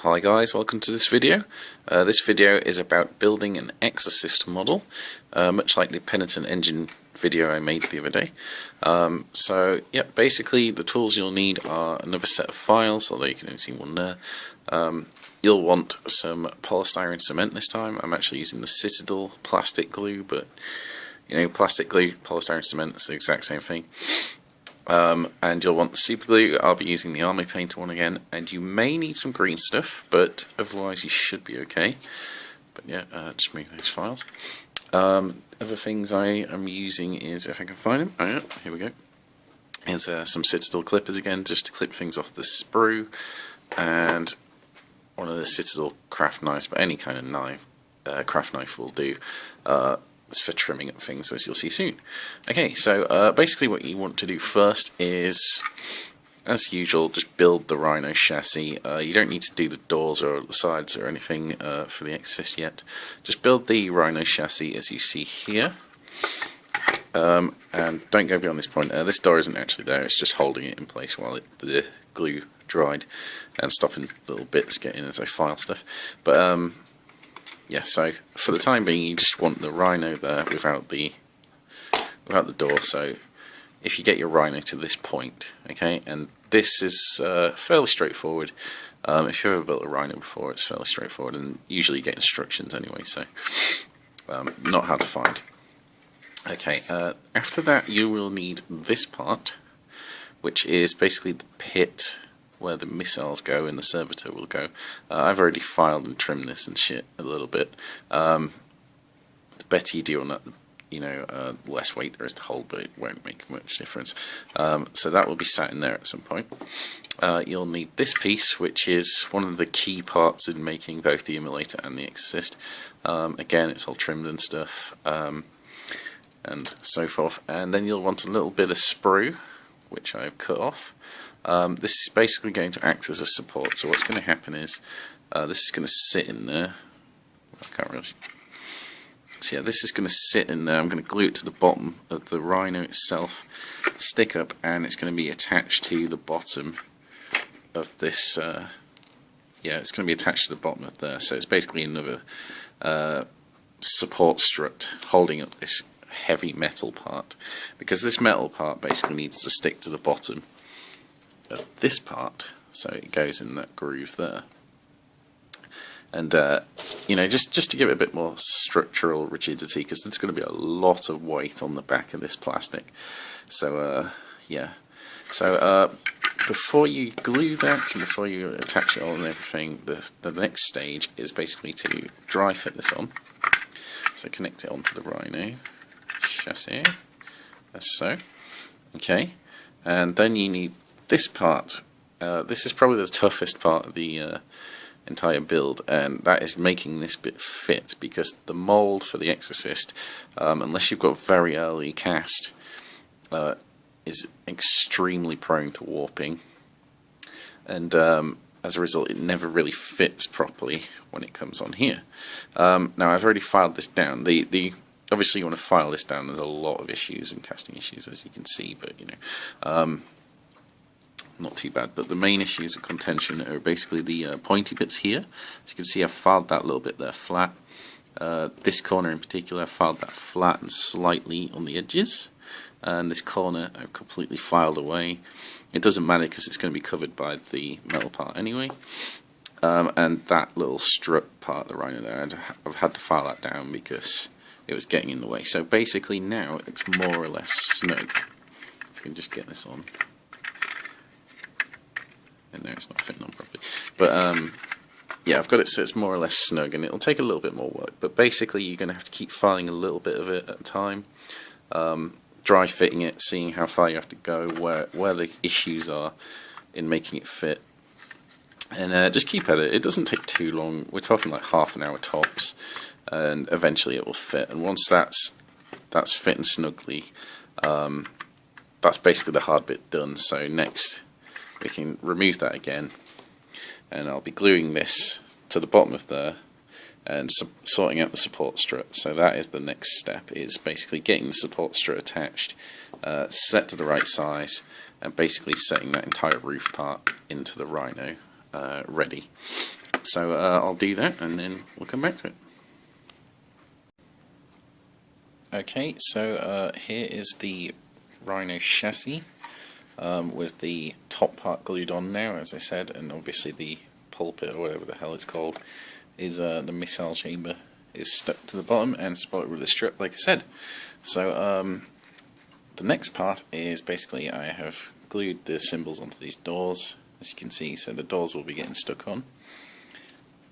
Hi guys, welcome to this video. This video is about building an Exorcist model, much like the Penitent Engine video I made the other day. So yeah, basically the tools you'll need are another set of files, although you can only see one there. You'll want some polystyrene cement this time. I'm actually using the Citadel plastic glue, but you know, plastic glue, polystyrene cement, it's the exact same thing. And you'll want the super glue. I'll be using the army painter one again, and you may need some green stuff, but otherwise you should be okay. But yeah, just move those files. Other things I am using is, if I can find them, oh yeah, here we go. Here's some Citadel clippers again, just to clip things off the sprue, and one of the Citadel craft knives, but any kind of knife, craft knife will do. It's for trimming up things, as you'll see soon. Okay, so basically what you want to do first is, as usual, just build the Rhino chassis. You don't need to do the doors or the sides or anything for the Exorcist yet. Just build the Rhino chassis as you see here. And don't go beyond this point. This door isn't actually there, it's just holding it in place while the glue dried and stopping little bits getting as I file stuff. But yeah, so for the time being you just want the Rhino there without the door. So if you get your Rhino to this point, okay, and this is fairly straightforward. If you've ever built a Rhino before, it's fairly straightforward, and usually you get instructions anyway, so not hard to find. Okay, after that you will need this part, which is basically the pit where the missiles go and the servitor will go. I've already filed and trimmed this and shit a little bit. The better you do on that, you know, the less weight there is to hold, but it won't make much difference. So that will be sat in there at some point. You'll need this piece, which is one of the key parts in making both the Immolator and the Exorcist. Again, it's all trimmed and stuff, and so forth. And then you'll want a little bit of sprue, which I've cut off. This is basically going to act as a support. So what's going to happen is this is going to sit in there. I can't really. So yeah, this is going to sit in there. I'm going to glue it to the bottom of the Rhino itself, stick up, and it's going to be attached to the bottom of this. Yeah, it's going to be attached to the bottom of there. So it's basically another support strut holding up this heavy metal part, because this metal part basically needs to stick to the bottom of this part, so it goes in that groove there. And you know, just to give it a bit more structural rigidity, because there's going to be a lot of weight on the back of this plastic. So yeah, so before you glue that and before you attach it all and everything, the next stage is basically to dry fit this on. So connect it onto the Rhino chassis, as so. Okay, and then you need this part. This is probably the toughest part of the entire build, and that is making this bit fit, because the mould for the Exorcist, unless you've got very early cast, is extremely prone to warping, and as a result it never really fits properly when it comes on here. Now I've already filed this down. Obviously you want to file this down. There's a lot of issues and casting issues, as you can see, but you know, not too bad. But the main issues of contention are basically the pointy bits here. As you can see, I've filed that little bit there flat. This corner in particular, I've filed that flat and slightly on the edges, and this corner I've completely filed away. It doesn't matter because it's going to be covered by the metal part anyway. And that little strut part of the Rhino there, I've had to file that down because it was getting in the way. So basically now it's more or less snug. If I can just get this on. And there, it's not fitting on properly. But yeah, I've got it so it's more or less snug, and it'll take a little bit more work. But basically you're going to have to keep filing a little bit of it at a time. Dry fitting it, seeing how far you have to go, where the issues are in making it fit. And just keep at it. It doesn't take too long. We're talking like half an hour tops, and eventually it will fit. And once that's fitting snugly, that's basically the hard bit done. So next we can remove that again, and I'll be gluing this to the bottom of there and sorting out the support strut. So that is the next step, is basically getting the support strut attached, set to the right size, and basically setting that entire roof part into the Rhino ready. So I'll do that and then we'll come back to it. Okay, so here is the Rhino chassis with the top part glued on now, as I said, and obviously the pulpit, or whatever the hell it's called, is the missile chamber is stuck to the bottom and supported with a strip, like I said. So the next part is basically I have glued the symbols onto these doors, as you can see, so the doors will be getting stuck on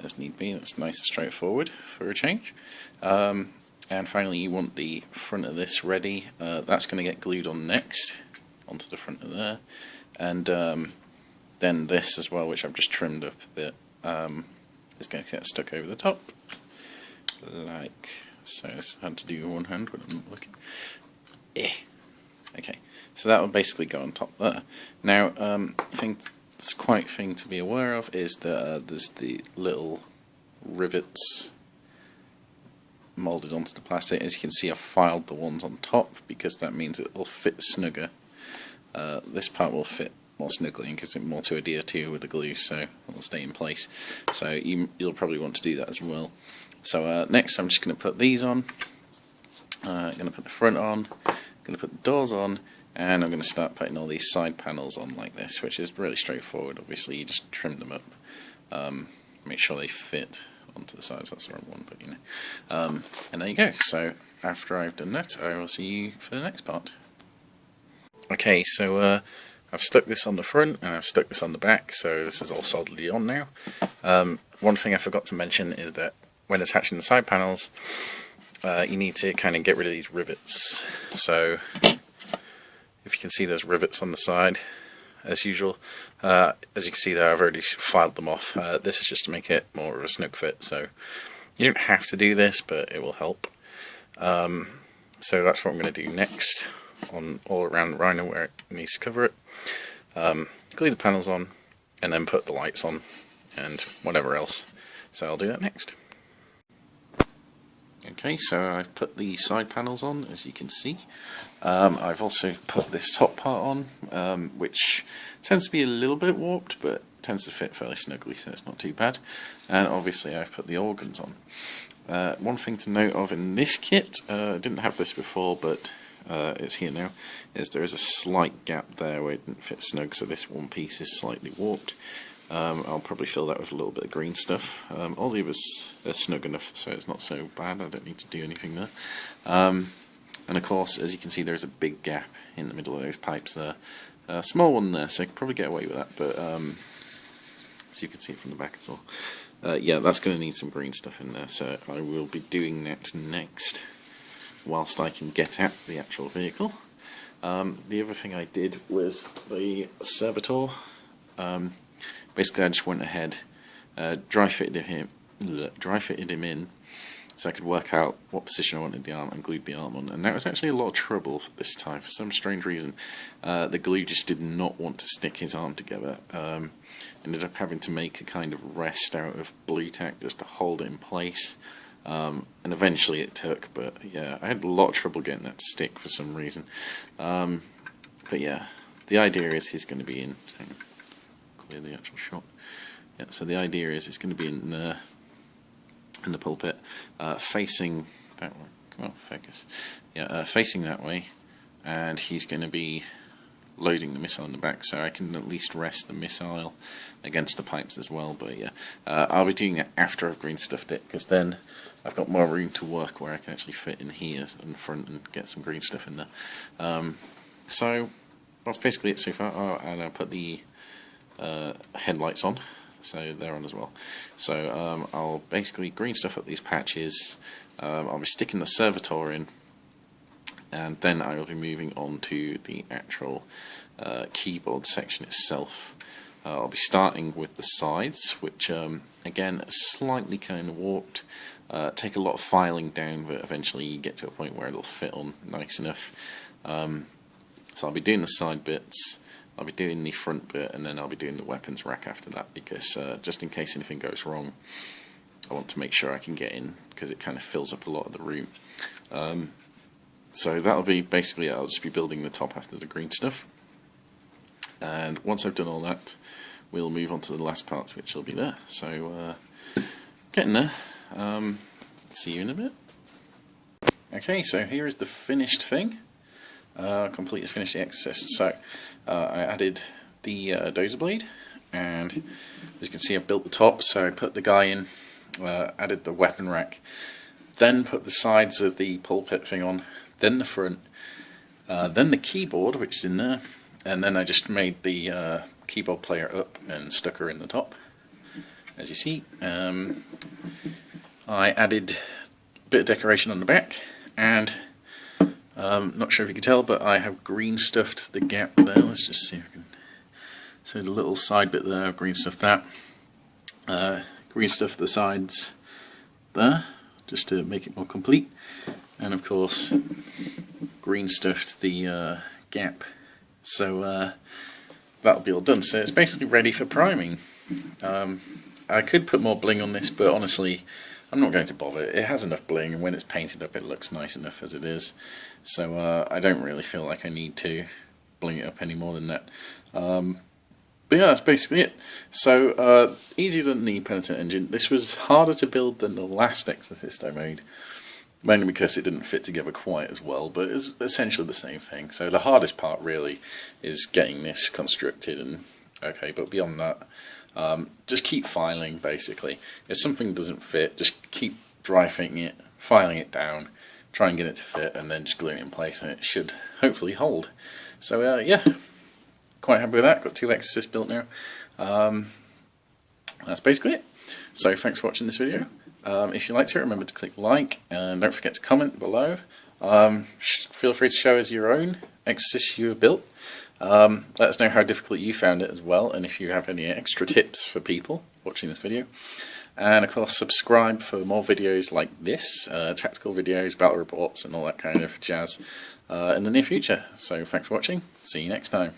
as need be. That's nice and straightforward for a change. And finally you want the front of this ready. That's going to get glued on next, onto the front of there. And then this as well, which I've just trimmed up a bit, is going to get stuck over the top, like so. It's hard to do with one hand when I'm not looking. Okay, so that will basically go on top there. Now, I think it's quite a thing to be aware of is that there's the little rivets moulded onto the plastic. As you can see, I've filed the ones on top because that means it will fit snugger. This part will fit more snugly and gives it more to adhere to with the glue, so it will stay in place. So you'll probably want to do that as well. So next I'm just going to put these on. I'm going to put the front on, I'm going to put the doors on, and I'm going to start putting all these side panels on like this, which is really straightforward. Obviously you just trim them up, make sure they fit onto the sides. That's the wrong one, but you know. And there you go. So after I've done that, I will see you for the next part. Okay, so I've stuck this on the front and I've stuck this on the back, so this is all solidly on now. One thing I forgot to mention is that when attaching the side panels, you need to kind of get rid of these rivets. So if you can see, there's rivets on the side as usual. As you can see there, I've already filed them off. This is just to make it more of a snug fit, so you don't have to do this, but it will help. So that's what I'm going to do next on all around the Rhino where it needs to cover it. Glue the panels on and then put the lights on and whatever else. So I'll do that next. Okay, so I've put the side panels on, as you can see. I've also put this top part on, which tends to be a little bit warped, but tends to fit fairly snugly, so it's not too bad. And obviously I've put the organs on. One thing to note of in this kit, I didn't have this before, but it's here now, is there is a slight gap there where it didn't fit snug, so this one piece is slightly warped. I'll probably fill that with a little bit of green stuff. All the others are snug enough, so it's not so bad. I don't need to do anything there. And of course, as you can see, there's a big gap in the middle of those pipes there. A small one there, so I could probably get away with that, but so you can see it from the back as well. Yeah, that's going to need some green stuff in there, so I will be doing that next, whilst I can get at the actual vehicle. The other thing I did was the servitor. Basically, I just went ahead, dry fitted him in, so I could work out what position I wanted the arm and glued the arm on. And that was actually a lot of trouble this time for some strange reason. The glue just did not want to stick his arm together. Ended up having to make a kind of rest out of blue tack just to hold it in place. And eventually it took, but yeah, I had a lot of trouble getting that to stick for some reason. But yeah, the idea is he's going to be in. Clear the actual shot. Yeah, so the idea is it's going to be in the pulpit, facing that way. Come on, focus. Yeah, facing that way, and he's going to be loading the missile in the back, so I can at least rest the missile against the pipes as well. But yeah, I'll be doing it after I've green stuffed it, because then I've got more room to work where I can actually fit in here in the front and get some green stuff in there. So that's basically it so far. Oh, and I'll put the headlights on, so they're on as well. So I'll basically green stuff up these patches. I'll be sticking the servitor in, and then I will be moving on to the actual keyboard section itself. I'll be starting with the sides, which again are slightly kind of warped. Take a lot of filing down, but eventually you get to a point where it'll fit on nice enough. So I'll be doing the side bits, I'll be doing the front bit, and then I'll be doing the weapons rack after that, because just in case anything goes wrong, I want to make sure I can get in, because it kind of fills up a lot of the room. So that'll be basically it. I'll just be building the top after the green stuff, and once I've done all that, we'll move on to the last parts, which will be there. So, getting there. See you in a bit. Okay, so here is the finished thing. Completely finished the Exorcist. So, I added the dozer blade, and as you can see, I built the top. So I put the guy in, added the weapon rack, then put the sides of the pulpit thing on, then the front, then the keyboard, which is in there, and then I just made the keyboard player up and stuck her in the top. As you see, I added a bit of decoration on the back, and not sure if you can tell, but I have green stuffed the gap there. Let's just see if I can. So the little side bit there, I've green stuffed that. Green stuffed the sides there, just to make it more complete. And of course, green stuffed the gap. So that'll be all done. So it's basically ready for priming. I could put more bling on this, but honestly, I'm not going to bother. It has enough bling, and when it's painted up, it looks nice enough as it is. So I don't really feel like I need to bling it up any more than that. But yeah, that's basically it. So easier than the Penitent engine. This was harder to build than the last Exorcist I made, mainly because it didn't fit together quite as well, but it's essentially the same thing. So the hardest part really is getting this constructed, and okay, but beyond that, just keep filing basically. If something doesn't fit, just keep dry fitting it, filing it down, try and get it to fit, and then just glue it in place, and it should hopefully hold. So yeah, quite happy with that. Got 2 Exorcists built now. That's basically it. So thanks for watching this video. If you liked it, remember to click like, and don't forget to comment below. Feel free to show us your own Exorcist you have built. Let us know how difficult you found it as well, and if you have any extra tips for people watching this video. And of course, subscribe for more videos like this, tactical videos, battle reports, and all that kind of jazz in the near future. So thanks for watching. See you next time.